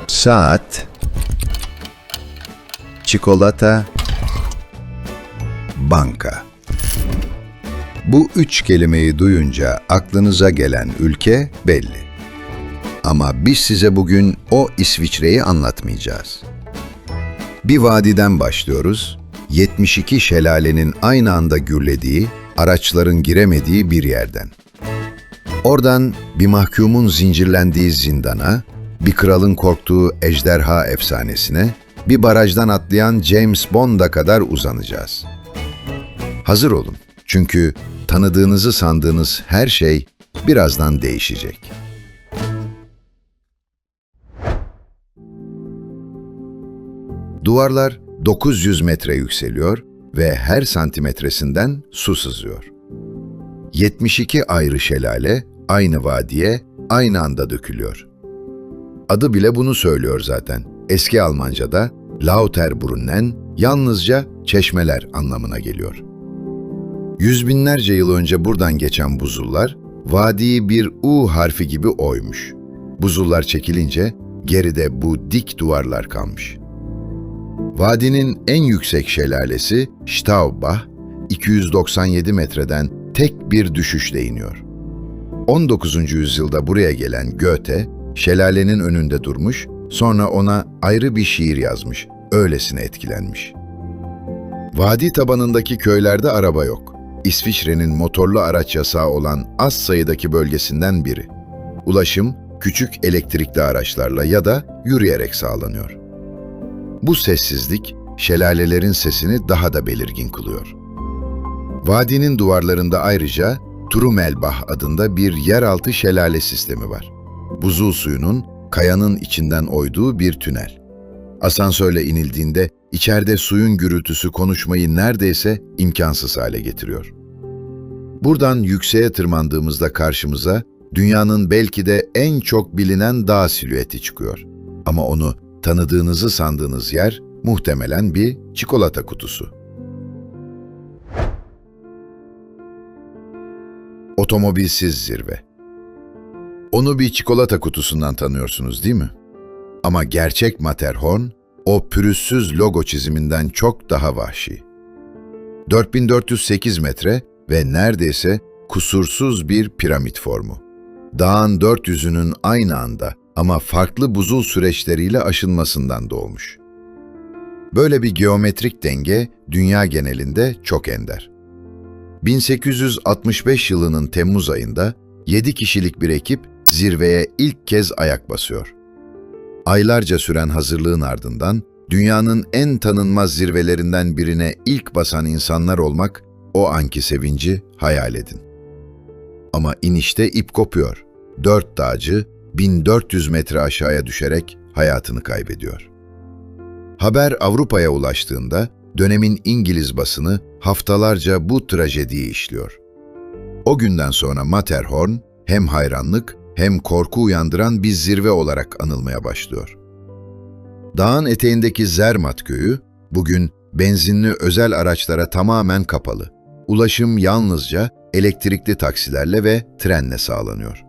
Saat, çikolata, banka. Bu üç kelimeyi duyunca aklınıza gelen ülke belli. Ama biz size bugün o İsviçre'yi anlatmayacağız. Bir vadiden başlıyoruz, 72 şelalenin aynı anda gürlediği, araçların giremediği bir yerden. Oradan bir mahkumun zincirlendiği zindana, bir kralın korktuğu ejderha efsanesine, bir barajdan atlayan James Bond'a kadar uzanacağız. Hazır olun, çünkü tanıdığınızı sandığınız her şey birazdan değişecek. Duvarlar 900 metre yükseliyor ve her santimetresinden su sızıyor. 72 ayrı şelale aynı vadiye aynı anda dökülüyor. Adı bile bunu söylüyor zaten. Eski Almanca'da Lauterbrunnen yalnızca çeşmeler anlamına geliyor. Yüz binlerce yıl önce buradan geçen buzullar, vadiyi bir U harfi gibi oymuş. Buzullar çekilince geride bu dik duvarlar kalmış. Vadinin en yüksek şelalesi Staubach, 297 metreden tek bir düşüşle iniyor. 19. yüzyılda buraya gelen Goethe, şelalenin önünde durmuş, sonra ona ayrı bir şiir yazmış, öylesine etkilenmiş. Vadi tabanındaki köylerde araba yok. İsviçre'nin motorlu araç yasağı olan az sayıdaki bölgesinden biri. Ulaşım, küçük elektrikli araçlarla ya da yürüyerek sağlanıyor. Bu sessizlik, şelalelerin sesini daha da belirgin kılıyor. Vadinin duvarlarında ayrıca Trümmelbach adında bir yeraltı şelale sistemi var. Buzul suyunun kayanın içinden oyduğu bir tünel. Asansörle inildiğinde içeride suyun gürültüsü konuşmayı neredeyse imkansız hale getiriyor. Buradan yükseğe tırmandığımızda karşımıza dünyanın belki de en çok bilinen dağ silüeti çıkıyor. Ama onu tanıdığınızı sandığınız yer muhtemelen bir çikolata kutusu. Otomobilsiz zirve. Onu bir çikolata kutusundan tanıyorsunuz değil mi? Ama gerçek Matterhorn, o pürüzsüz logo çiziminden çok daha vahşi. 4408 metre ve neredeyse kusursuz bir piramit formu. Dağın dört yüzünün aynı anda ama farklı buzul süreçleriyle aşılmasından doğmuş. Böyle bir geometrik denge dünya genelinde çok ender. 1865 yılının Temmuz ayında 7 kişilik bir ekip zirveye ilk kez ayak basıyor. Aylarca süren hazırlığın ardından dünyanın en tanınmaz zirvelerinden birine ilk basan insanlar olmak, o anki sevinci hayal edin. Ama inişte ip kopuyor. 4 dağcı 1400 metre aşağıya düşerek hayatını kaybediyor. Haber Avrupa'ya ulaştığında dönemin İngiliz basını haftalarca bu trajediyi işliyor. O günden sonra Matterhorn hem hayranlık hem korku uyandıran bir zirve olarak anılmaya başlıyor. Dağın eteğindeki Zermatt köyü bugün benzinli özel araçlara tamamen kapalı. Ulaşım yalnızca elektrikli taksilerle ve trenle sağlanıyor.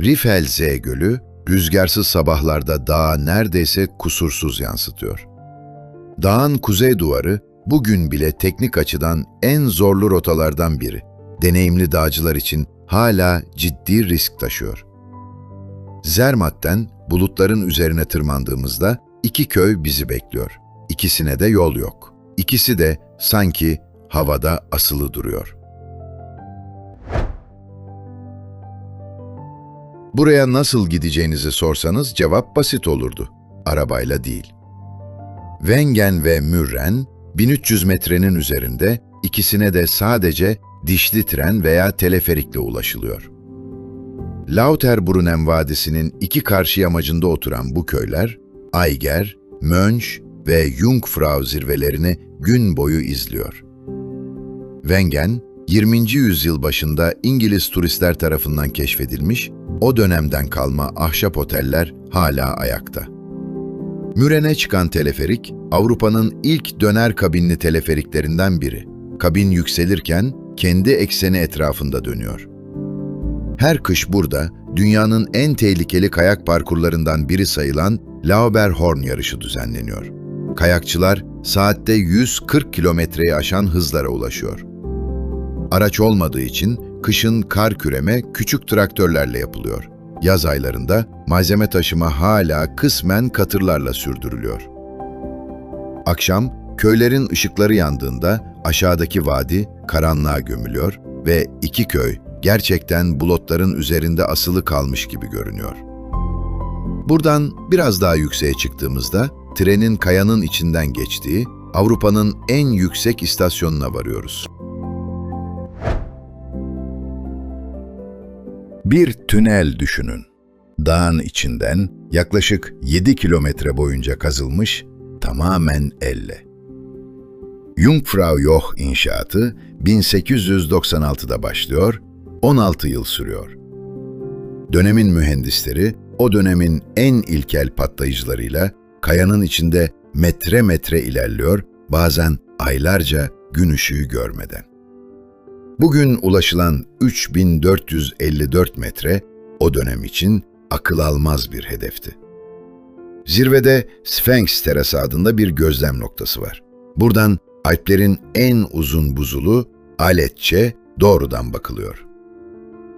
Riffelzee Gölü, rüzgarsız sabahlarda dağı neredeyse kusursuz yansıtıyor. Dağın kuzey duvarı bugün bile teknik açıdan en zorlu rotalardan biri. Deneyimli dağcılar için hala ciddi risk taşıyor. Zermatt'ten bulutların üzerine tırmandığımızda 2 köy bizi bekliyor. İkisine de yol yok. İkisi de sanki havada asılı duruyor. Buraya nasıl gideceğinizi sorsanız cevap basit olurdu. Arabayla değil. Wengen ve Mürren 1300 metrenin üzerinde, ikisine de sadece dişli tren veya teleferikle ulaşılıyor. Lauterbrunnen Vadisi'nin iki karşı yamacında oturan bu köyler, Eiger, Mönch ve Jungfrau zirvelerini gün boyu izliyor. Wengen, 20. yüzyıl başında İngiliz turistler tarafından keşfedilmiş, o dönemden kalma ahşap oteller hala ayakta. Mürren'e çıkan teleferik, Avrupa'nın ilk döner kabinli teleferiklerinden biri. Kabin yükselirken kendi ekseni etrafında dönüyor. Her kış burada dünyanın en tehlikeli kayak parkurlarından biri sayılan Lauberhorn yarışı düzenleniyor. Kayakçılar saatte 140 kilometreyi aşan hızlara ulaşıyor. Araç olmadığı için kışın kar küreme küçük traktörlerle yapılıyor. Yaz aylarında malzeme taşıma hala kısmen katırlarla sürdürülüyor. Akşam köylerin ışıkları yandığında aşağıdaki vadi karanlığa gömülüyor ve iki köy gerçekten bulutların üzerinde asılı kalmış gibi görünüyor. Buradan biraz daha yükseğe çıktığımızda trenin kayanın içinden geçtiği Avrupa'nın en yüksek istasyonuna varıyoruz. Bir tünel düşünün. Dağın içinden yaklaşık 7 kilometre boyunca kazılmış, tamamen elle. Jungfraujoch inşaatı 1896'da başlıyor, 16 yıl sürüyor. Dönemin mühendisleri o dönemin en ilkel patlayıcılarıyla kayanın içinde metre metre ilerliyor, bazen aylarca gün ışığı görmeden. Bugün ulaşılan 3454 metre o dönem için akıl almaz bir hedefti. Zirvede Sphinx Terası adında bir gözlem noktası var. Buradan Alplerin en uzun buzulu Aletçe doğrudan bakılıyor.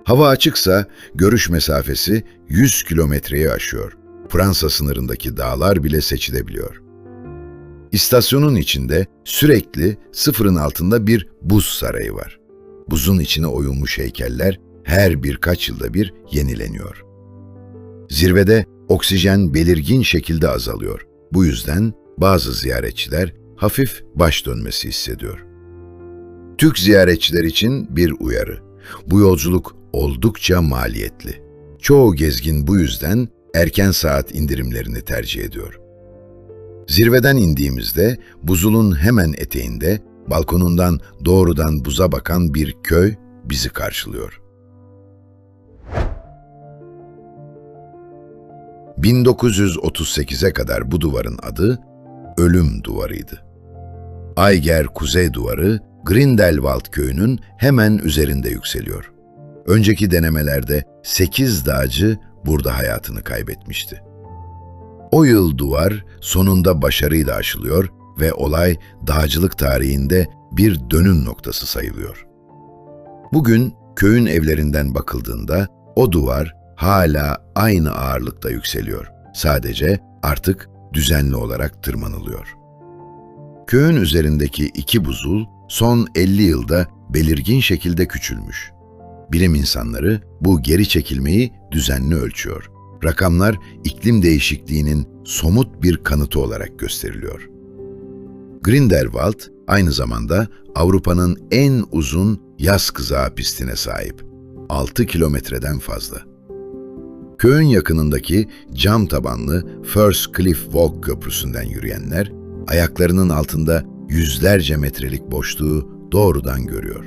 Hava açıksa görüş mesafesi 100 kilometreyi aşıyor. Fransa sınırındaki dağlar bile seçilebiliyor. İstasyonun içinde sürekli sıfırın altında bir buz sarayı var. Buzun içine oyulmuş heykeller her birkaç yılda bir yenileniyor. Zirvede oksijen belirgin şekilde azalıyor. Bu yüzden bazı ziyaretçiler hafif baş dönmesi hissediyor. Türk ziyaretçiler için bir uyarı. Bu yolculuk oldukça maliyetli. Çoğu gezgin bu yüzden erken saat indirimlerini tercih ediyor. Zirveden indiğimizde buzulun hemen eteğinde balkonundan doğrudan buza bakan bir köy bizi karşılıyor. 1938'e kadar bu duvarın adı Ölüm Duvarı'ydı. Ayger Kuzey Duvarı, Grindelwald köyünün hemen üzerinde yükseliyor. Önceki denemelerde 8 dağcı burada hayatını kaybetmişti. O yıl duvar sonunda başarıyla aşılıyor ve olay dağcılık tarihinde bir dönüm noktası sayılıyor. Bugün köyün evlerinden bakıldığında o duvar hala aynı ağırlıkta yükseliyor. Sadece artık düzenli olarak tırmanılıyor. Köyün üzerindeki iki buzul son 50 yılda belirgin şekilde küçülmüş. Bilim insanları bu geri çekilmeyi düzenli ölçüyor. Rakamlar iklim değişikliğinin somut bir kanıtı olarak gösteriliyor. Grindelwald aynı zamanda Avrupa'nın en uzun yaz kızağı pistine sahip. 6 kilometreden fazla. Köyün yakınındaki cam tabanlı First Cliff Walk köprüsünden yürüyenler, ayaklarının altında yüzlerce metrelik boşluğu doğrudan görüyor.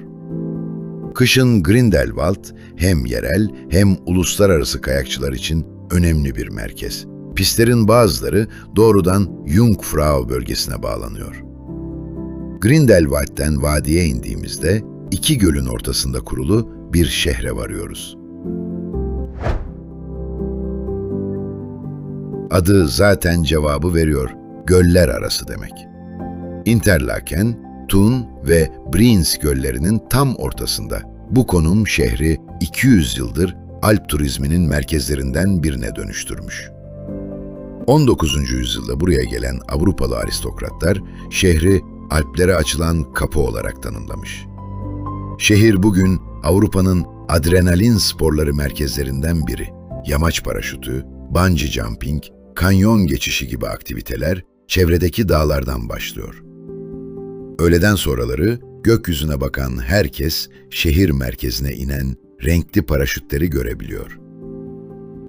Kışın Grindelwald hem yerel hem uluslararası kayakçılar için önemli bir merkez. Pistlerin bazıları doğrudan Jungfrau bölgesine bağlanıyor. Grindelwald'den vadiye indiğimizde iki gölün ortasında kurulu bir şehre varıyoruz. Adı zaten cevabı veriyor, göller arası demek. Interlaken, Thun ve Brienz göllerinin tam ortasında. Bu konum şehri 200 yıldır Alp turizminin merkezlerinden birine dönüştürmüş. 19. yüzyılda buraya gelen Avrupalı aristokratlar şehri Alplere açılan kapı olarak tanımlamış. Şehir bugün Avrupa'nın adrenalin sporları merkezlerinden biri. Yamaç paraşütü, bungee jumping, kanyon geçişi gibi aktiviteler çevredeki dağlardan başlıyor. Öğleden sonraları gökyüzüne bakan herkes şehir merkezine inen renkli paraşütleri görebiliyor.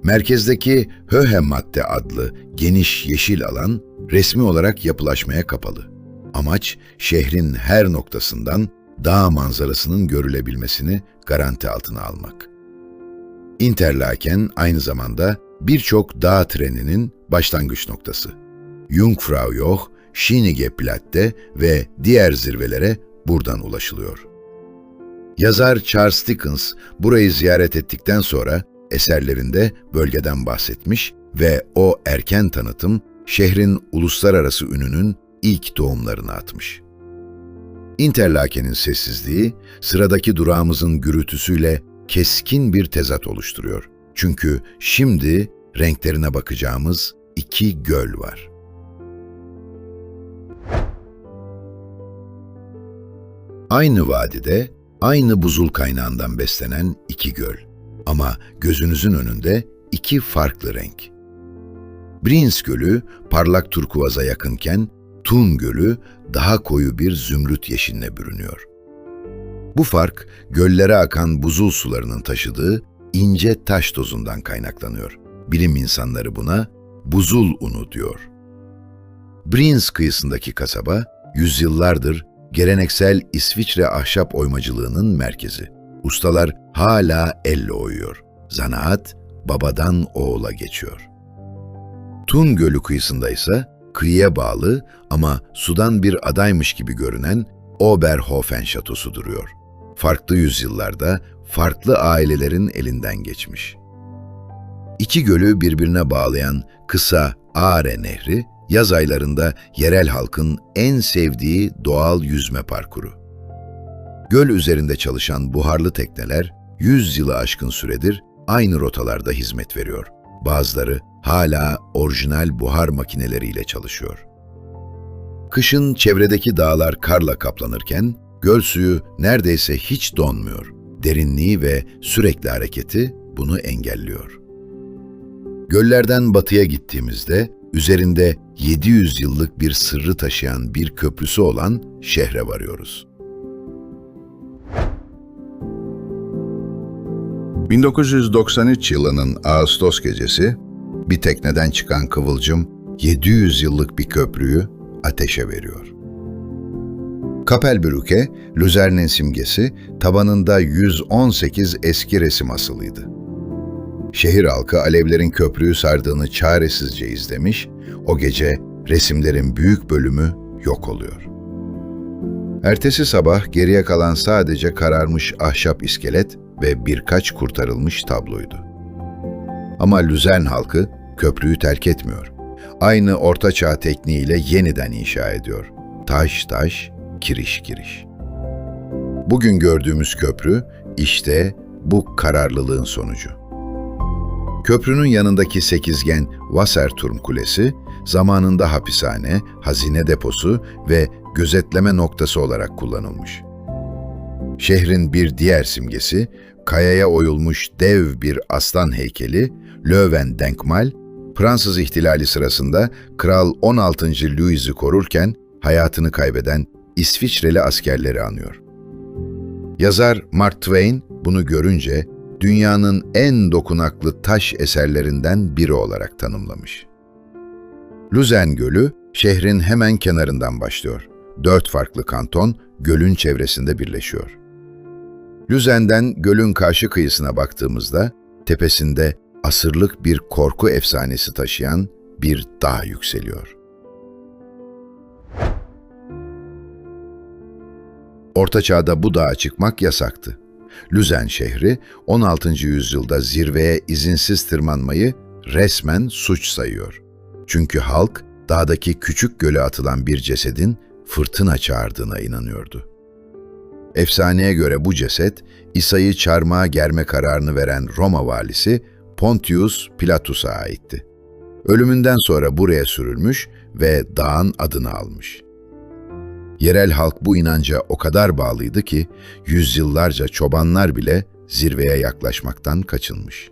Merkezdeki Höhematte adlı geniş yeşil alan resmi olarak yapılaşmaya kapalı. Amaç şehrin her noktasından dağ manzarasının görülebilmesini garanti altına almak. Interlaken aynı zamanda birçok dağ treninin başlangıç noktası. Jungfraujoch, Schienige Platte ve diğer zirvelere buradan ulaşılıyor. Yazar Charles Dickens burayı ziyaret ettikten sonra eserlerinde bölgeden bahsetmiş ve o erken tanıtım şehrin uluslararası ününün ilk doğumlarını atmış. Interlaken'in sessizliği, sıradaki durağımızın gürültüsüyle keskin bir tezat oluşturuyor. Çünkü şimdi renklerine bakacağımız iki göl var. Aynı vadide, aynı buzul kaynağından beslenen iki göl. Ama gözünüzün önünde iki farklı renk. Brienz Gölü parlak turkuvaza yakınken, Thun Gölü daha koyu bir zümrüt yeşiline bürünüyor. Bu fark, göllere akan buzul sularının taşıdığı ince taş tozundan kaynaklanıyor. Bilim insanları buna buzul unu diyor. Brienz kıyısındaki kasaba, yüzyıllardır geleneksel İsviçre ahşap oymacılığının merkezi. Ustalar hala elle oyuyor. Zanaat babadan oğula geçiyor. Thun Gölü kıyısında ise kıyıya bağlı ama sudan bir adaymış gibi görünen Oberhofen Şatosu duruyor. Farklı yüzyıllarda farklı ailelerin elinden geçmiş. İki gölü birbirine bağlayan kısa Aare Nehri, yaz aylarında yerel halkın en sevdiği doğal yüzme parkuru. Göl üzerinde çalışan buharlı tekneler 100 yılı aşkın süredir aynı rotalarda hizmet veriyor. Bazıları hala orijinal buhar makineleriyle çalışıyor. Kışın çevredeki dağlar karla kaplanırken göl suyu neredeyse hiç donmuyor. Derinliği ve sürekli hareketi bunu engelliyor. Göllerden batıya gittiğimizde üzerinde 700 yıllık bir sırrı taşıyan bir köprüsü olan şehre varıyoruz. 1993 yılının Ağustos gecesi bir tekneden çıkan kıvılcım 700 yıllık bir köprüyü ateşe veriyor. Kapelbrücke, Luzern'in simgesi, tabanında 118 eski resim asılıydı. Şehir halkı alevlerin köprüyü sardığını çaresizce izlemiş, o gece resimlerin büyük bölümü yok oluyor. Ertesi sabah geriye kalan sadece kararmış ahşap iskelet ve birkaç kurtarılmış tabloydu. Ama Luzern halkı köprüyü terk etmiyor. Aynı ortaçağ tekniğiyle yeniden inşa ediyor. Taş taş, kiriş kiriş. Bugün gördüğümüz köprü işte bu kararlılığın sonucu. Köprünün yanındaki sekizgen Wasserturm Kulesi, zamanında hapishane, hazine deposu ve gözetleme noktası olarak kullanılmış. Şehrin bir diğer simgesi, kayaya oyulmuş dev bir aslan heykeli, Löwendenkmal, Fransız ihtilali sırasında Kral 16. Louis'i korurken hayatını kaybeden İsviçreli askerleri anıyor. Yazar Mark Twain bunu görünce dünyanın en dokunaklı taş eserlerinden biri olarak tanımlamış. Luzern Gölü şehrin hemen kenarından başlıyor. 4 farklı kanton gölün çevresinde birleşiyor. Luzern'den gölün karşı kıyısına baktığımızda tepesinde asırlık bir korku efsanesi taşıyan bir dağ yükseliyor. Orta Çağ'da bu dağa çıkmak yasaktı. Luzern şehri 16. yüzyılda zirveye izinsiz tırmanmayı resmen suç sayıyor. Çünkü halk dağdaki küçük göle atılan bir cesedin fırtına çağırdığına inanıyordu. Efsaneye göre bu ceset İsa'yı çarmıha germe kararını veren Roma valisi Pontius Pilatus'a aitti. Ölümünden sonra buraya sürülmüş ve dağın adını almış. Yerel halk bu inanca o kadar bağlıydı ki yüzyıllarca çobanlar bile zirveye yaklaşmaktan kaçınmış.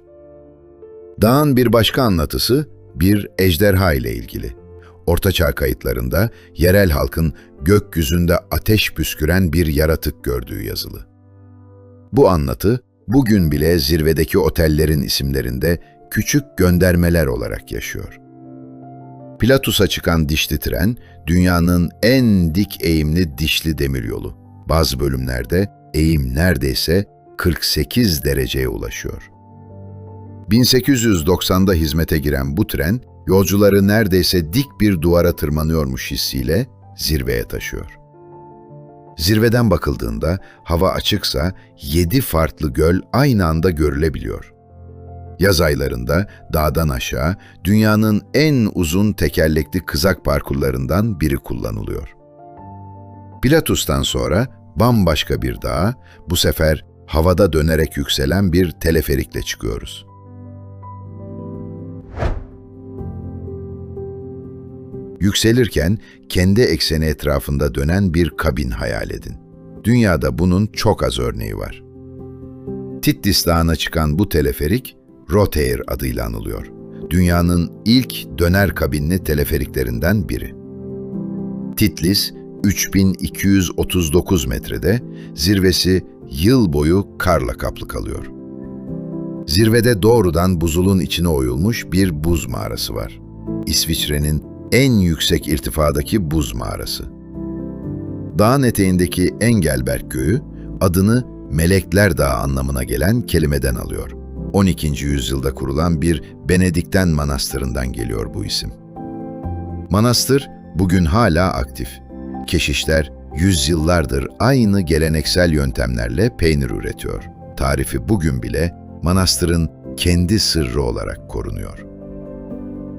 Dağın bir başka anlatısı bir ejderha ile ilgili. Ortaçağ kayıtlarında yerel halkın gökyüzünde ateş püsküren bir yaratık gördüğü yazılı. Bu anlatı bugün bile zirvedeki otellerin isimlerinde küçük göndermeler olarak yaşıyor. Pilatus'a çıkan dişli tren, dünyanın en dik eğimli dişli demiryolu. Bazı bölümlerde eğim neredeyse 48 dereceye ulaşıyor. 1890'da hizmete giren bu tren, yolcuları neredeyse dik bir duvara tırmanıyormuş hissiyle zirveye taşıyor. Zirveden bakıldığında hava açıksa 7 farklı göl aynı anda görülebiliyor. Yaz aylarında dağdan aşağı dünyanın en uzun tekerlekli kızak parkurlarından biri kullanılıyor. Pilatus'tan sonra bambaşka bir dağa, bu sefer havada dönerek yükselen bir teleferikle çıkıyoruz. Yükselirken kendi ekseni etrafında dönen bir kabin hayal edin. Dünyada bunun çok az örneği var. Titlis Dağı'na çıkan bu teleferik, Rotair adıyla anılıyor. Dünyanın ilk döner kabinli teleferiklerinden biri. Titlis, 3239 metrede, zirvesi yıl boyu karla kaplı kalıyor. Zirvede doğrudan buzulun içine oyulmuş bir buz mağarası var. İsviçre'nin en yüksek irtifadaki buz mağarası. Dağın eteğindeki Engelberg Göğü, adını Melekler Dağı anlamına gelen kelimeden alıyor. 12. yüzyılda kurulan bir Benedikten manastırından geliyor bu isim. Manastır bugün hala aktif. Keşişler yüzyıllardır aynı geleneksel yöntemlerle peynir üretiyor. Tarifi bugün bile manastırın kendi sırrı olarak korunuyor.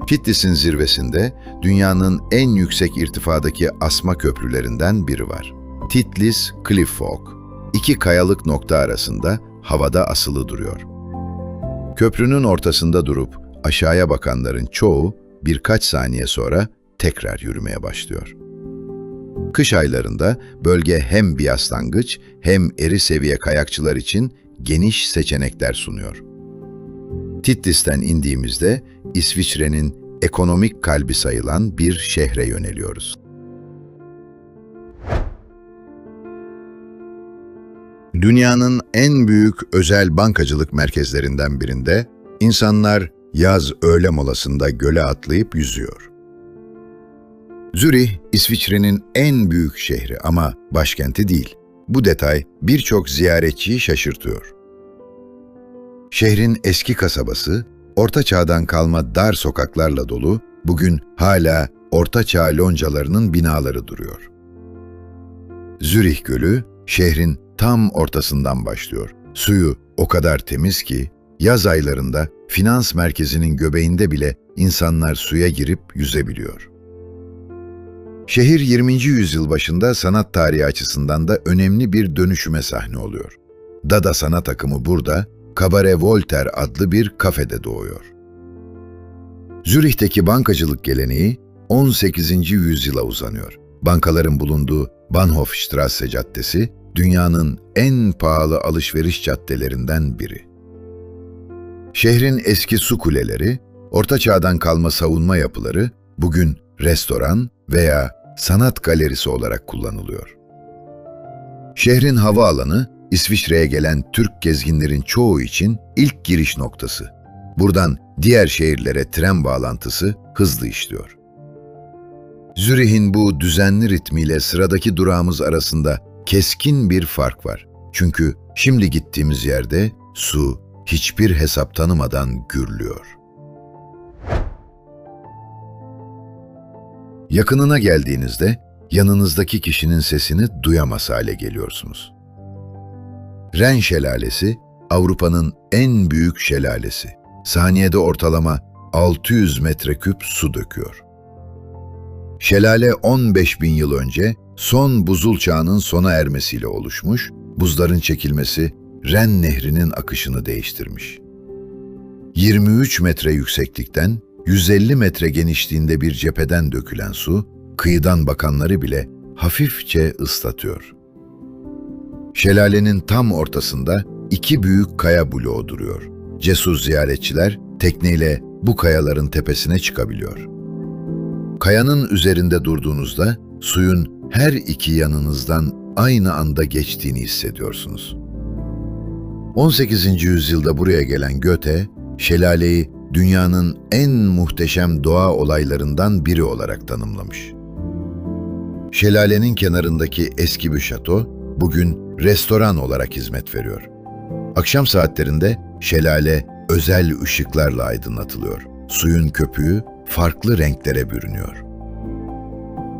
Titlis'in zirvesinde dünyanın en yüksek irtifadaki asma köprülerinden biri var. Titlis Cliff Walk, iki kayalık nokta arasında havada asılı duruyor. Köprünün ortasında durup aşağıya bakanların çoğu birkaç saniye sonra tekrar yürümeye başlıyor. Kış aylarında bölge hem biaslangıç hem eri seviye kayakçılar için geniş seçenekler sunuyor. Titlis'ten indiğimizde İsviçre'nin ekonomik kalbi sayılan bir şehre yöneliyoruz. Dünyanın en büyük özel bankacılık merkezlerinden birinde insanlar yaz öğle molasında göle atlayıp yüzüyor. Zürih, İsviçre'nin en büyük şehri ama başkenti değil. Bu detay birçok ziyaretçiyi şaşırtıyor. Şehrin eski kasabası, Orta Çağ'dan kalma dar sokaklarla dolu, bugün hala Orta Çağ loncalarının binaları duruyor. Zürih Gölü, şehrin tam ortasından başlıyor. Suyu o kadar temiz ki, yaz aylarında finans merkezinin göbeğinde bile insanlar suya girip yüzebiliyor. Şehir 20. yüzyıl başında sanat tarihi açısından da önemli bir dönüşüme sahne oluyor. Dada sanat akımı burada, Cabaret Voltaire adlı bir kafede doğuyor. Zürih'teki bankacılık geleneği 18. yüzyıla uzanıyor. Bankaların bulunduğu Bahnhofstrasse Caddesi, dünyanın en pahalı alışveriş caddelerinden biri. Şehrin eski su kuleleri, Orta Çağ'dan kalma savunma yapıları bugün restoran veya sanat galerisi olarak kullanılıyor. Şehrin havaalanı, İsviçre'ye gelen Türk gezginlerin çoğu için ilk giriş noktası. Buradan diğer şehirlere tren bağlantısı hızlı işliyor. Zürih'in bu düzenli ritmiyle sıradaki durağımız arasında keskin bir fark var. Çünkü şimdi gittiğimiz yerde su hiçbir hesap tanımadan gürlüyor. Yakınına geldiğinizde yanınızdaki kişinin sesini duyamaz hale geliyorsunuz. Ren Şelalesi, Avrupa'nın en büyük şelalesi. Saniyede ortalama 600 metreküp su döküyor. Şelale 15.000 yıl önce son buzul çağının sona ermesiyle oluşmuş, buzların çekilmesi Ren Nehri'nin akışını değiştirmiş. 23 metre yükseklikten 150 metre genişliğinde bir cepheden dökülen su, kıyıdan bakanları bile hafifçe ıslatıyor. Şelalenin tam ortasında iki büyük kaya bloğu duruyor. Cesur ziyaretçiler tekneyle bu kayaların tepesine çıkabiliyor. Kayanın üzerinde durduğunuzda suyun her iki yanınızdan aynı anda geçtiğini hissediyorsunuz. 18. yüzyılda buraya gelen Goethe, şelaleyi dünyanın en muhteşem doğa olaylarından biri olarak tanımlamış. Şelalenin kenarındaki eski bir şato, bugün restoran olarak hizmet veriyor. Akşam saatlerinde şelale özel ışıklarla aydınlatılıyor. Suyun köpüğü farklı renklere bürünüyor.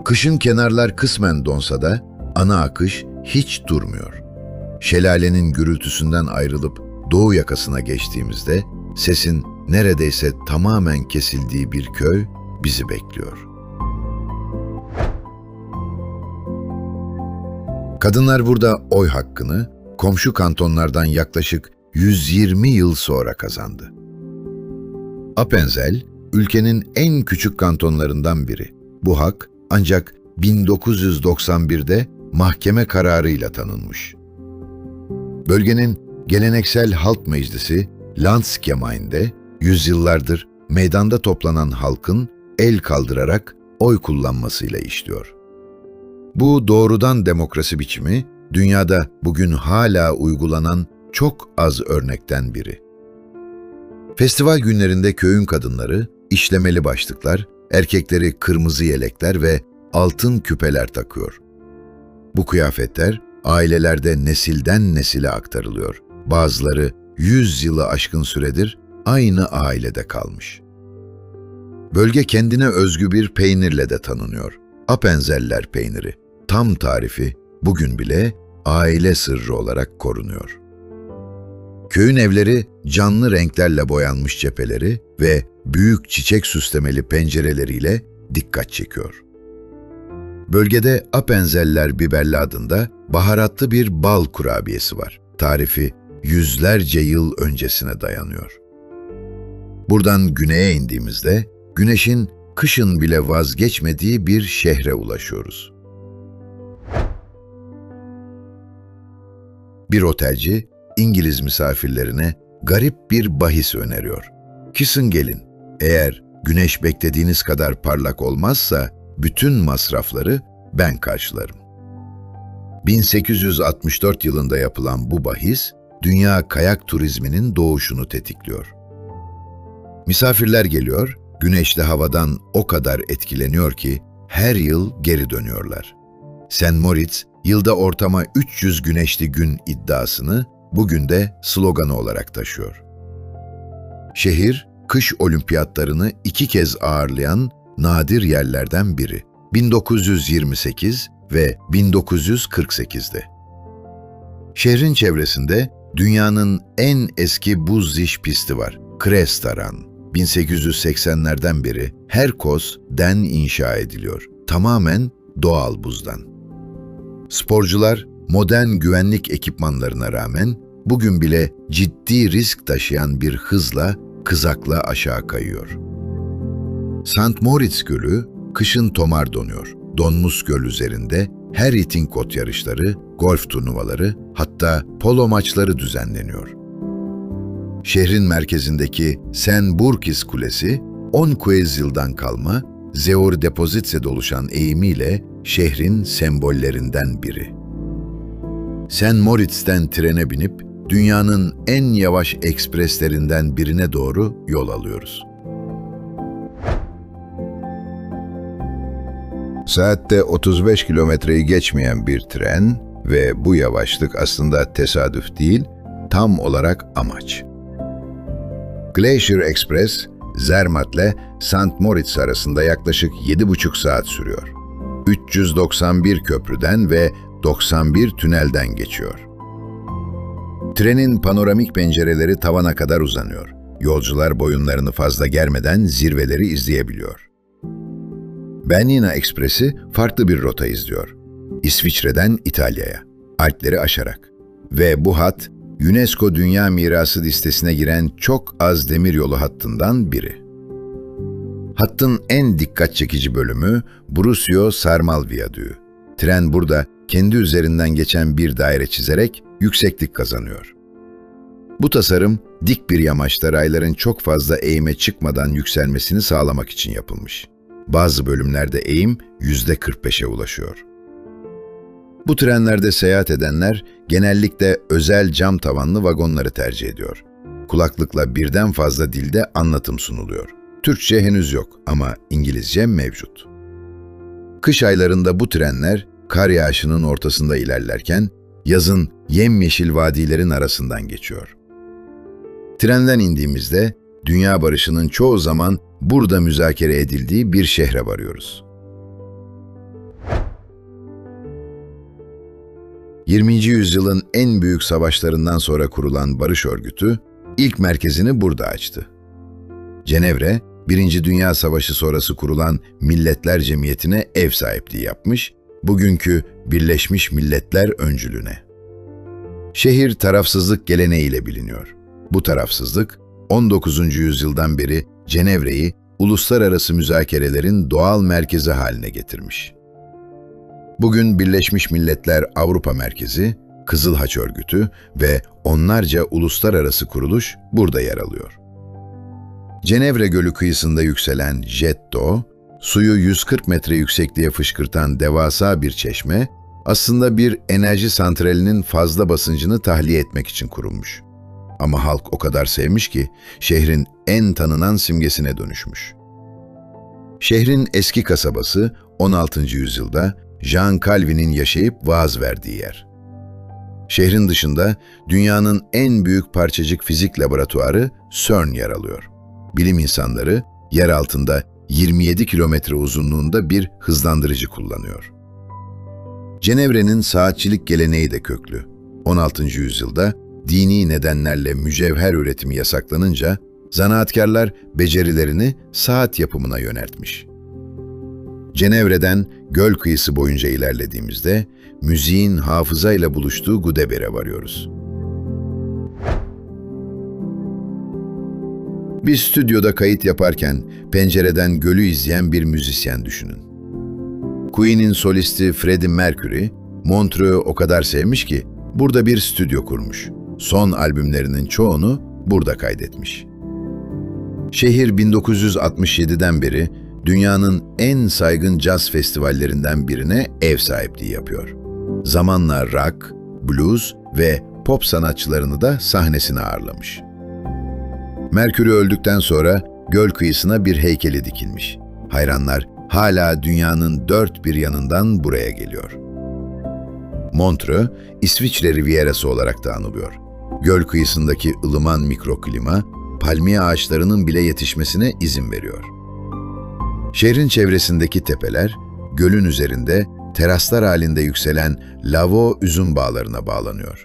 Kışın kenarlar kısmen donsa da ana akış hiç durmuyor. Şelalenin gürültüsünden ayrılıp doğu yakasına geçtiğimizde Sesin neredeyse tamamen kesildiği bir köy bizi bekliyor. Kadınlar burada oy hakkını komşu kantonlardan yaklaşık 120 yıl sonra kazandı. Appenzell, ülkenin en küçük kantonlarından biri. Bu hak ancak 1991'de mahkeme kararıyla tanınmış. Bölgenin geleneksel halk meclisi Landsgemeinde yüzyıllardır meydanda toplanan halkın el kaldırarak oy kullanmasıyla işliyor. Bu doğrudan demokrasi biçimi dünyada bugün hala uygulanan çok az örnekten biri. Festival günlerinde köyün kadınları işlemeli başlıklar, erkekleri kırmızı yelekler ve altın küpeler takıyor. Bu kıyafetler ailelerde nesilden nesile aktarılıyor. Bazıları 100 yılı aşkın süredir aynı ailede kalmış. Bölge kendine özgü bir peynirle de tanınıyor. Appenzeller peyniri. Tam tarifi bugün bile aile sırrı olarak korunuyor. Köyün evleri canlı renklerle boyanmış cepheleri ve büyük çiçek süslemeli pencereleriyle dikkat çekiyor. Bölgede Appenzeller biberli adında baharatlı bir bal kurabiyesi var. Tarifi yüzlerce yıl öncesine dayanıyor. Buradan güneye indiğimizde güneşin kışın bile vazgeçmediği bir şehre ulaşıyoruz. Bir otelci İngiliz misafirlerine garip bir bahis öneriyor. Kissing gelin, eğer güneş beklediğiniz kadar parlak olmazsa bütün masrafları ben karşılarım. 1864 yılında yapılan bu bahis, dünya kayak turizminin doğuşunu tetikliyor. Misafirler geliyor, güneşli havadan o kadar etkileniyor ki her yıl geri dönüyorlar. St. Moritz, yılda ortama 300 güneşli gün iddiasını bugün de sloganı olarak taşıyor. Şehir, kış olimpiyatlarını 2 kez ağırlayan nadir yerlerden biri. 1928 ve 1948'de. Şehrin çevresinde dünyanın en eski buz diş pisti var. Krestaran. 1880'lerden beri Herkos'den inşa ediliyor. Tamamen doğal buzdan. Sporcular modern güvenlik ekipmanlarına rağmen bugün bile ciddi risk taşıyan bir hızla kızakla aşağı kayıyor. St. Moritz Gölü kışın tomar donuyor. Donmuş göl üzerinde her itin kot yarışları, golf turnuvaları, hatta polo maçları düzenleniyor. Şehrin merkezindeki St. Burkis Kulesi, 10 Kuezil'dan kalma, Zeur Depozitse'de oluşan eğimiyle şehrin sembollerinden biri. St. Moritz'ten trene binip dünyanın en yavaş ekspreslerinden birine doğru yol alıyoruz. Saatte 35 kilometreyi geçmeyen bir tren ve bu yavaşlık aslında tesadüf değil, tam olarak amaç. Glacier Express, Zermatt'le St. Moritz arasında yaklaşık 7,5 saat sürüyor. 391 köprüden ve 91 tünelden geçiyor. Trenin panoramik pencereleri tavana kadar uzanıyor. Yolcular boyunlarını fazla germeden zirveleri izleyebiliyor. Bernina Ekspresi farklı bir rota izliyor. İsviçre'den İtalya'ya, Alpleri aşarak. Ve bu hat, UNESCO Dünya Mirası listesine giren çok az demiryolu hattından biri. Hattın en dikkat çekici bölümü Brusio-Sarmal Viyadüğü. Tren burada kendi üzerinden geçen bir daire çizerek yükseklik kazanıyor. Bu tasarım dik bir yamaçta rayların çok fazla eğime çıkmadan yükselmesini sağlamak için yapılmış. Bazı bölümlerde eğim %45'e ulaşıyor. Bu trenlerde seyahat edenler genellikle özel cam tavanlı vagonları tercih ediyor. Kulaklıkla birden fazla dilde anlatım sunuluyor. Türkçe henüz yok ama İngilizce mevcut. Kış aylarında bu trenler kar yağışının ortasında ilerlerken yazın yemyeşil vadilerin arasından geçiyor. Trenden indiğimizde dünya barışının çoğu zaman burada müzakere edildiği bir şehre varıyoruz. 20. yüzyılın en büyük savaşlarından sonra kurulan barış örgütü, ilk merkezini burada açtı. Cenevre, Birinci Dünya Savaşı sonrası kurulan Milletler Cemiyeti'ne ev sahipliği yapmış, bugünkü Birleşmiş Milletler öncülüğüne. Şehir tarafsızlık geleneğiyle biliniyor. Bu tarafsızlık, 19. yüzyıldan beri Cenevre'yi uluslararası müzakerelerin doğal merkezi haline getirmiş. Bugün Birleşmiş Milletler Avrupa Merkezi, Kızıl Haç Örgütü ve onlarca uluslararası kuruluş burada yer alıyor. Cenevre Gölü kıyısında yükselen Jet d'Eau, suyu 140 metre yüksekliğe fışkırtan devasa bir çeşme, aslında bir enerji santralinin fazla basıncını tahliye etmek için kurulmuş. Ama halk o kadar sevmiş ki şehrin en tanınan simgesine dönüşmüş. Şehrin eski kasabası 16. yüzyılda Jean Calvin'in yaşayıp vaaz verdiği yer. Şehrin dışında dünyanın en büyük parçacık fizik laboratuvarı CERN yer alıyor. Bilim insanları yer altında 27 kilometre uzunluğunda bir hızlandırıcı kullanıyor. Cenevre'nin saatçilik geleneği de köklü. 16. yüzyılda dini nedenlerle mücevher üretimi yasaklanınca zanaatkarlar becerilerini saat yapımına yöneltmiş. Cenevre'den göl kıyısı boyunca ilerlediğimizde müziğin hafızayla buluştuğu Gudeber'e varıyoruz. Bir stüdyoda kayıt yaparken pencereden gölü izleyen bir müzisyen düşünün. Queen'in solisti Freddie Mercury, Montreux'u o kadar sevmiş ki burada bir stüdyo kurmuş. Son albümlerinin çoğunu burada kaydetmiş. Şehir 1967'den beri dünyanın en saygın caz festivallerinden birine ev sahipliği yapıyor. Zamanla rock, blues ve pop sanatçılarını da sahnesine ağırlamış. Mercury öldükten sonra göl kıyısına bir heykeli dikilmiş. Hayranlar hala dünyanın dört bir yanından buraya geliyor. Montreux, İsviçre Rivierası olarak da anılıyor. Göl kıyısındaki ılıman mikroklima, palmiye ağaçlarının bile yetişmesine izin veriyor. Şehrin çevresindeki tepeler, gölün üzerinde teraslar halinde yükselen Lavaux üzüm bağlarına bağlanıyor.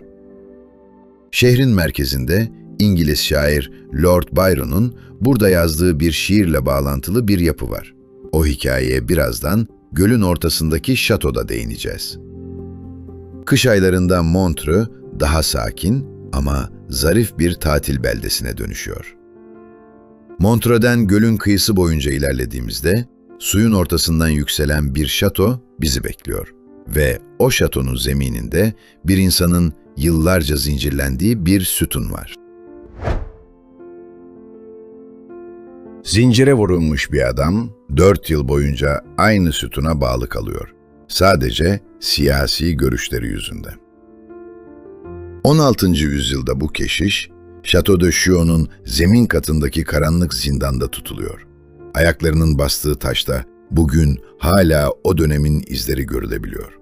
Şehrin merkezinde İngiliz şair Lord Byron'un burada yazdığı bir şiirle bağlantılı bir yapı var. O hikayeye birazdan gölün ortasındaki şatoda değineceğiz. Kış aylarında Montreux daha sakin ama zarif bir tatil beldesine dönüşüyor. Montreux'den gölün kıyısı boyunca ilerlediğimizde suyun ortasından yükselen bir şato bizi bekliyor ve o şatonun zemininde bir insanın yıllarca zincirlendiği bir sütun var. Zincire vurulmuş bir adam 4 yıl boyunca aynı sütuna bağlı kalıyor. Sadece siyasi görüşleri yüzünden. 16. yüzyılda bu keşiş, Château de Chaux'un zemin katındaki karanlık zindanda tutuluyor. Ayaklarının bastığı taşta bugün hala o dönemin izleri görülebiliyor.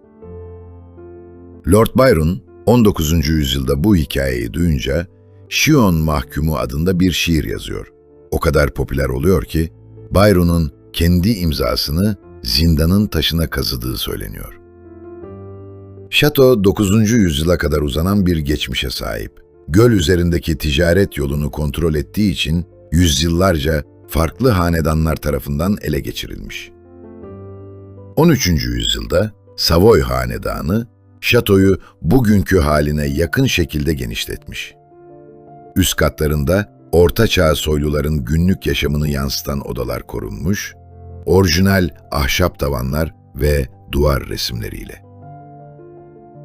Lord Byron, 19. yüzyılda bu hikayeyi duyunca Chillon Mahkumu adında bir şiir yazıyor. O kadar popüler oluyor ki Byron'un kendi imzasını zindanın taşına kazıdığı söyleniyor. Şato 9. yüzyıla kadar uzanan bir geçmişe sahip. Göl üzerindeki ticaret yolunu kontrol ettiği için yüzyıllarca farklı hanedanlar tarafından ele geçirilmiş. 13. yüzyılda Savoy hanedanı şatoyu bugünkü haline yakın şekilde genişletmiş. Üst katlarında Orta Çağ soyluların günlük yaşamını yansıtan odalar korunmuş, orijinal ahşap tavanlar ve duvar resimleriyle.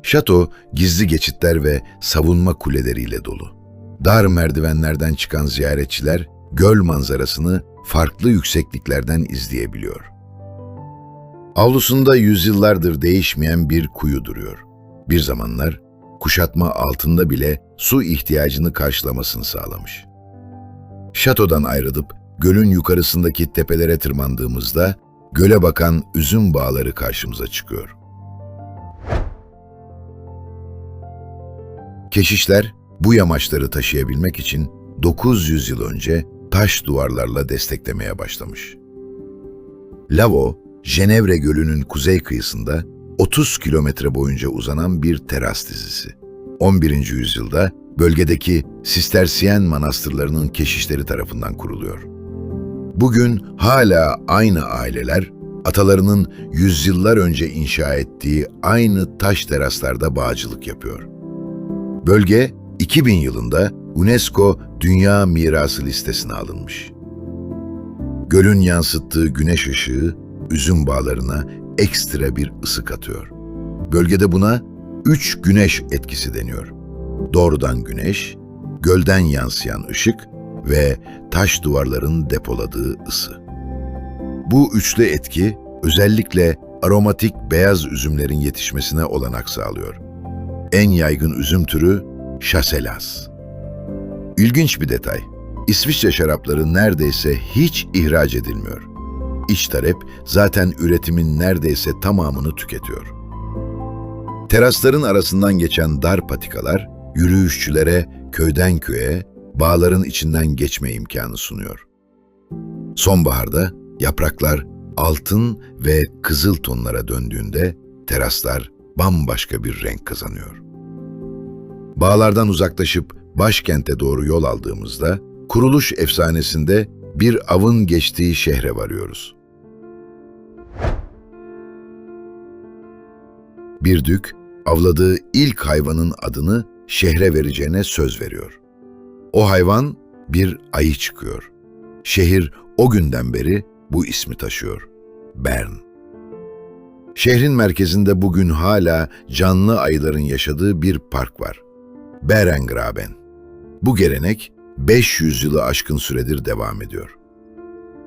Şato, gizli geçitler ve savunma kuleleriyle dolu. Dar merdivenlerden çıkan ziyaretçiler, göl manzarasını farklı yüksekliklerden izleyebiliyor. Avlusunda yüzyıllardır değişmeyen bir kuyu duruyor. Bir zamanlar, kuşatma altında bile su ihtiyacını karşılamasını sağlamış. Şatodan ayrılıp gölün yukarısındaki tepelere tırmandığımızda göle bakan üzüm bağları karşımıza çıkıyor. Keşişler bu yamaçları taşıyabilmek için 900 yıl önce taş duvarlarla desteklemeye başlamış. Lavaux, Cenevre Gölü'nün kuzey kıyısında 30 kilometre boyunca uzanan bir teras dizisi. 11. yüzyılda bölgedeki Sistersiyen manastırlarının keşişleri tarafından kuruluyor. Bugün hala aynı aileler, atalarının yüzyıllar önce inşa ettiği aynı taş teraslarda bağcılık yapıyor. Bölge, 2000 yılında UNESCO Dünya Mirası listesine alınmış. Gölün yansıttığı güneş ışığı, üzüm bağlarına ekstra bir ısı katıyor. Bölgede buna 3 güneş etkisi deniyor. Doğrudan güneş, gölden yansıyan ışık ve taş duvarların depoladığı ısı. Bu üçlü etki özellikle aromatik beyaz üzümlerin yetişmesine olanak sağlıyor. En yaygın üzüm türü Chasselas. İlginç bir detay. İsviçre şarapları neredeyse hiç ihraç edilmiyor. İç talep zaten üretimin neredeyse tamamını tüketiyor. Terasların arasından geçen dar patikalar, yürüyüşçülere köyden köye, bağların içinden geçme imkanı sunuyor. Sonbaharda yapraklar altın ve kızıl tonlara döndüğünde teraslar bambaşka bir renk kazanıyor. Bağlardan uzaklaşıp başkente doğru yol aldığımızda, kuruluş efsanesinde bir avın geçtiği şehre varıyoruz. Bir dük, avladığı ilk hayvanın adını şehre vereceğine söz veriyor. O hayvan bir ayı çıkıyor. Şehir o günden beri bu ismi taşıyor. Bern. Şehrin merkezinde bugün hala canlı ayıların yaşadığı bir park var. Bärengraben. Bu gelenek 500 yılı aşkın süredir devam ediyor.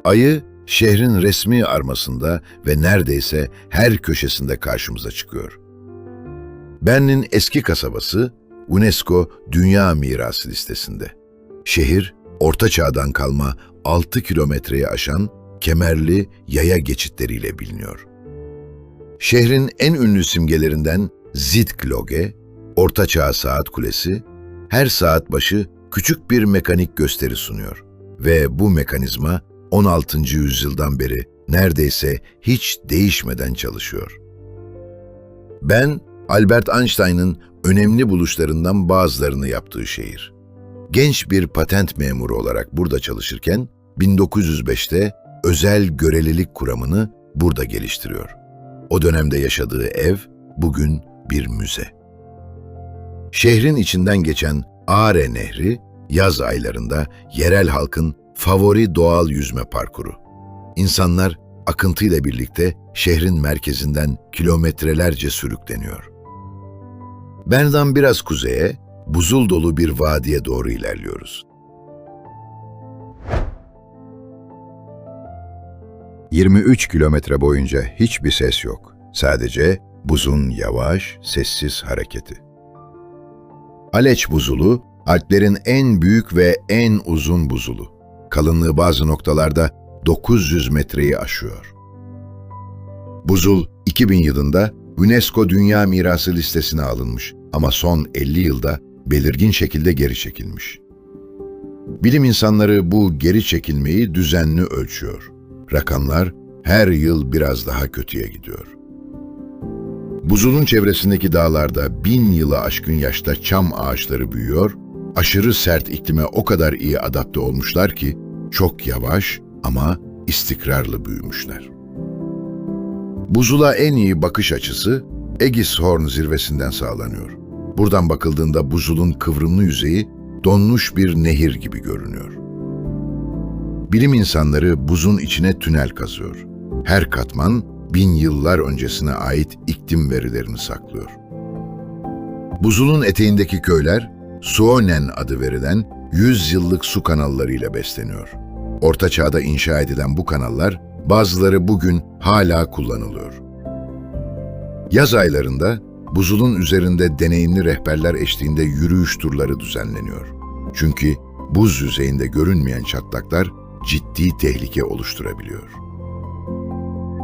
Ayı, şehrin resmi armasında ve neredeyse her köşesinde karşımıza çıkıyor. Bern'in eski kasabası, UNESCO Dünya Mirası listesinde. Şehir, Orta Çağ'dan kalma 6 kilometreyi aşan kemerli yaya geçitleriyle biliniyor. Şehrin en ünlü simgelerinden Zitkloge, Orta Çağ Saat Kulesi, her saat başı küçük bir mekanik gösteri sunuyor ve bu mekanizma 16. yüzyıldan beri neredeyse hiç değişmeden çalışıyor. Ben, Albert Einstein'ın önemli buluşlarından bazılarını yaptığı şehir. Genç bir patent memuru olarak burada çalışırken 1905'te özel görelilik kuramını burada geliştiriyor. O dönemde yaşadığı ev bugün bir müze. Şehrin içinden geçen Aare Nehri yaz aylarında yerel halkın favori doğal yüzme parkuru. İnsanlar akıntıyla birlikte şehrin merkezinden kilometrelerce sürükleniyor. Bern'den biraz kuzeye, buzul dolu bir vadiye doğru ilerliyoruz. 23 kilometre boyunca hiçbir ses yok. Sadece buzun yavaş, sessiz hareketi. Aleç buzulu, Alplerin en büyük ve en uzun buzulu. Kalınlığı bazı noktalarda 900 metreyi aşıyor. Buzul, 2000 yılında UNESCO Dünya Mirası listesine alınmış ama son 50 yılda belirgin şekilde geri çekilmiş. Bilim insanları bu geri çekilmeyi düzenli ölçüyor. Rakamlar her yıl biraz daha kötüye gidiyor. Buzulun çevresindeki dağlarda 1000 yılı aşkın yaşta çam ağaçları büyüyor, aşırı sert iklime o kadar iyi adapte olmuşlar ki çok yavaş ama istikrarlı büyümüşler. Buzula en iyi bakış açısı Egishorn zirvesinden sağlanıyor. Buradan bakıldığında buzulun kıvrımlı yüzeyi donmuş bir nehir gibi görünüyor. Bilim insanları buzun içine tünel kazıyor. Her katman 1000 yıllar öncesine ait iklim verilerini saklıyor. Buzulun eteğindeki köyler Suonen adı verilen 100 yıllık su kanallarıyla besleniyor. Orta Çağ'da inşa edilen bu kanallar bazıları bugün hala kullanılıyor. Yaz aylarında buzulun üzerinde deneyimli rehberler eşliğinde yürüyüş turları düzenleniyor. Çünkü buz yüzeyinde görünmeyen çatlaklar ciddi tehlike oluşturabiliyor.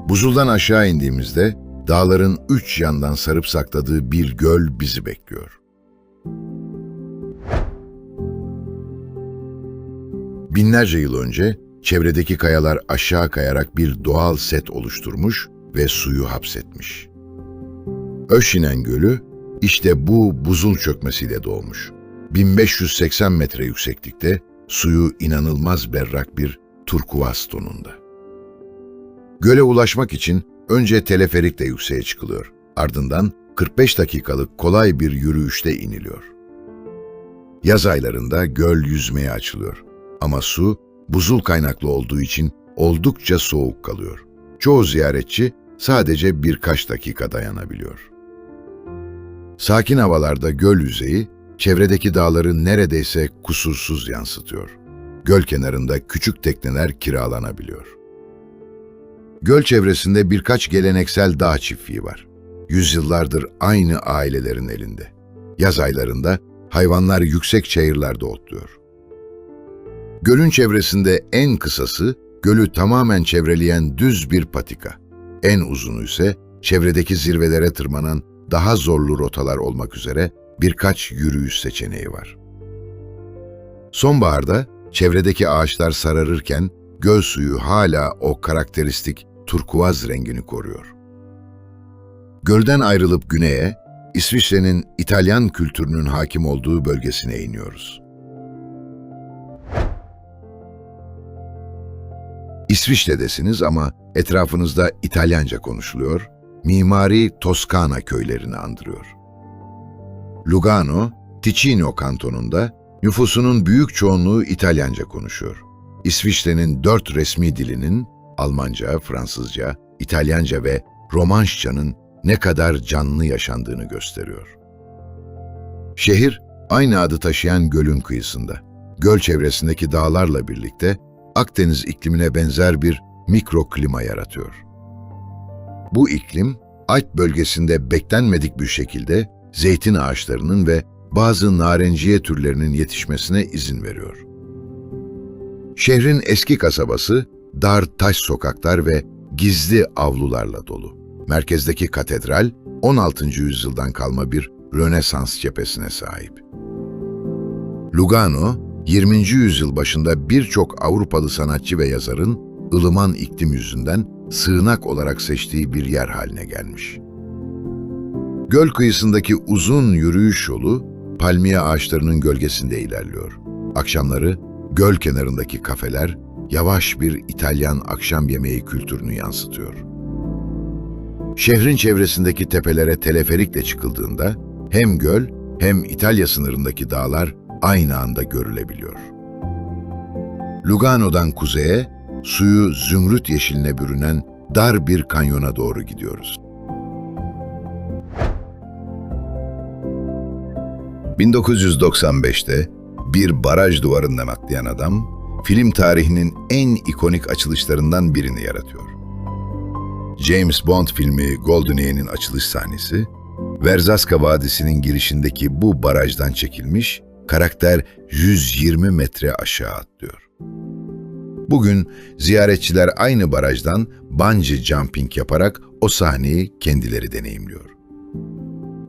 Buzuldan aşağı indiğimizde dağların 3 yandan sarıp sakladığı bir göl bizi bekliyor. Binlerce yıl önce çevredeki kayalar aşağı kayarak bir doğal set oluşturmuş ve suyu hapsetmiş. Öşinen Gölü, İşte bu buzul çökmesiyle doğmuş. 1580 metre yükseklikte suyu inanılmaz berrak bir turkuaz tonunda. Göle ulaşmak için önce teleferikle yükseğe çıkılıyor. Ardından 45 dakikalık kolay bir yürüyüşte iniliyor. Yaz aylarında göl yüzmeye açılıyor. Ama su buzul kaynaklı olduğu için oldukça soğuk kalıyor. Çoğu ziyaretçi sadece birkaç dakika dayanabiliyor. Sakin havalarda göl yüzeyi çevredeki dağları neredeyse kusursuz yansıtıyor. Göl kenarında küçük tekneler kiralanabiliyor. Göl çevresinde birkaç geleneksel dağ çiftliği var. Yüzyıllardır aynı ailelerin elinde. Yaz aylarında hayvanlar yüksek çayırlarda otluyor. Gölün çevresinde en kısası gölü tamamen çevreleyen düz bir patika. En uzunu ise çevredeki zirvelere tırmanan daha zorlu rotalar olmak üzere birkaç yürüyüş seçeneği var. Sonbaharda çevredeki ağaçlar sararırken göl suyu hala o karakteristik turkuaz rengini koruyor. Gölden ayrılıp güneye, İsviçre'nin İtalyan kültürünün hakim olduğu bölgesine iniyoruz. İsviçre'desiniz ama etrafınızda İtalyanca konuşuluyor, mimari Toskana köylerini andırıyor. Lugano, Ticino kantonunda nüfusunun büyük çoğunluğu İtalyanca konuşuyor. İsviçre'nin 4 resmi dilinin Almanca, Fransızca, İtalyanca ve Romanşça'nın ne kadar canlı yaşandığını gösteriyor. Şehir, aynı adı taşıyan gölün kıyısında. Göl çevresindeki dağlarla birlikte Akdeniz iklimine benzer bir mikroklima yaratıyor. Bu iklim, Alp bölgesinde beklenmedik bir şekilde zeytin ağaçlarının ve bazı narenciye türlerinin yetişmesine izin veriyor. Şehrin eski kasabası, dar taş sokaklar ve gizli avlularla dolu. Merkezdeki katedral, 16. yüzyıldan kalma bir Rönesans cephesine sahip. Lugano, 20. yüzyıl başında birçok Avrupalı sanatçı ve yazarın ılıman iklim yüzünden sığınak olarak seçtiği bir yer haline gelmiş. Göl kıyısındaki uzun yürüyüş yolu, palmiye ağaçlarının gölgesinde ilerliyor. Akşamları göl kenarındaki kafeler, yavaş bir İtalyan akşam yemeği kültürünü yansıtıyor. Şehrin çevresindeki tepelere teleferikle çıkıldığında hem göl hem İtalya sınırındaki dağlar aynı anda görülebiliyor. Lugano'dan kuzeye, suyu zümrüt yeşiline bürünen dar bir kanyona doğru gidiyoruz. 1995'te bir baraj duvarından atlayan adam, film tarihinin en ikonik açılışlarından birini yaratıyor. James Bond filmi GoldenEye'nin açılış sahnesi, Verzazka Vadisi'nin girişindeki bu barajdan çekilmiş, karakter 120 metre aşağı atlıyor. Bugün ziyaretçiler aynı barajdan bungee jumping yaparak o sahneyi kendileri deneyimliyor.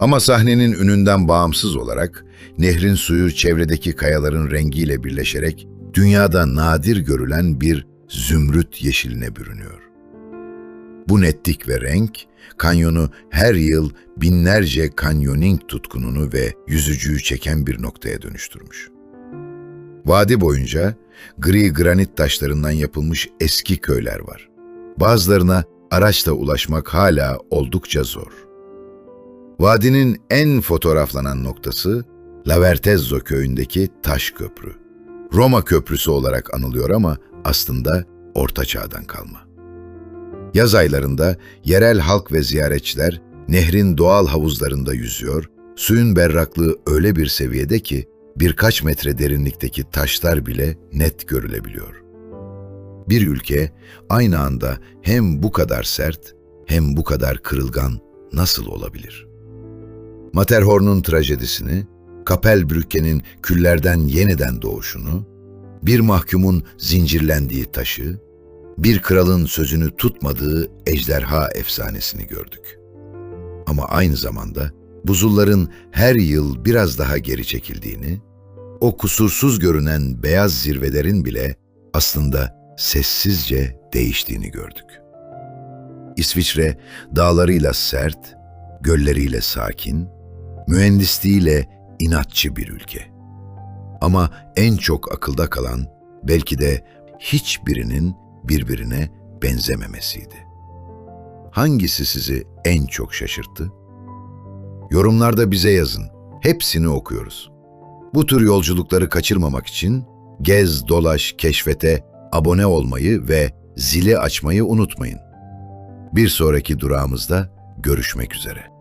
Ama sahnenin ününden bağımsız olarak nehrin suyu çevredeki kayaların rengiyle birleşerek dünyada nadir görülen bir zümrüt yeşiline bürünüyor. Bu netlik ve renk, kanyonu her yıl binlerce kanyoning tutkununu ve yüzücüyü çeken bir noktaya dönüştürmüş. Vadi boyunca gri granit taşlarından yapılmış eski köyler var. Bazılarına araçla ulaşmak hala oldukça zor. Vadinin en fotoğraflanan noktası Lavertezzo köyündeki taş köprü. Roma Köprüsü olarak anılıyor ama aslında Orta Çağ'dan kalma. Yaz aylarında yerel halk ve ziyaretçiler nehrin doğal havuzlarında yüzüyor, suyun berraklığı öyle bir seviyede ki birkaç metre derinlikteki taşlar bile net görülebiliyor. Bir ülke aynı anda hem bu kadar sert hem bu kadar kırılgan nasıl olabilir? Matterhorn'un trajedisini, Kapellbrücke'nin küllerden yeniden doğuşunu, bir mahkumun zincirlendiği taşı, bir kralın sözünü tutmadığı ejderha efsanesini gördük. Ama aynı zamanda buzulların her yıl biraz daha geri çekildiğini, o kusursuz görünen beyaz zirvelerin bile aslında sessizce değiştiğini gördük. İsviçre dağlarıyla sert, gölleriyle sakin, Mühendisliğiyle inatçı bir ülke. Ama en çok akılda kalan belki de hiçbirinin birbirine benzememesiydi. Hangisi sizi en çok şaşırttı? Yorumlarda bize yazın. Hepsini okuyoruz. Bu tür yolculukları kaçırmamak için Gez, Dolaş, Keşfet'e abone olmayı ve zili açmayı unutmayın. Bir sonraki durağımızda görüşmek üzere.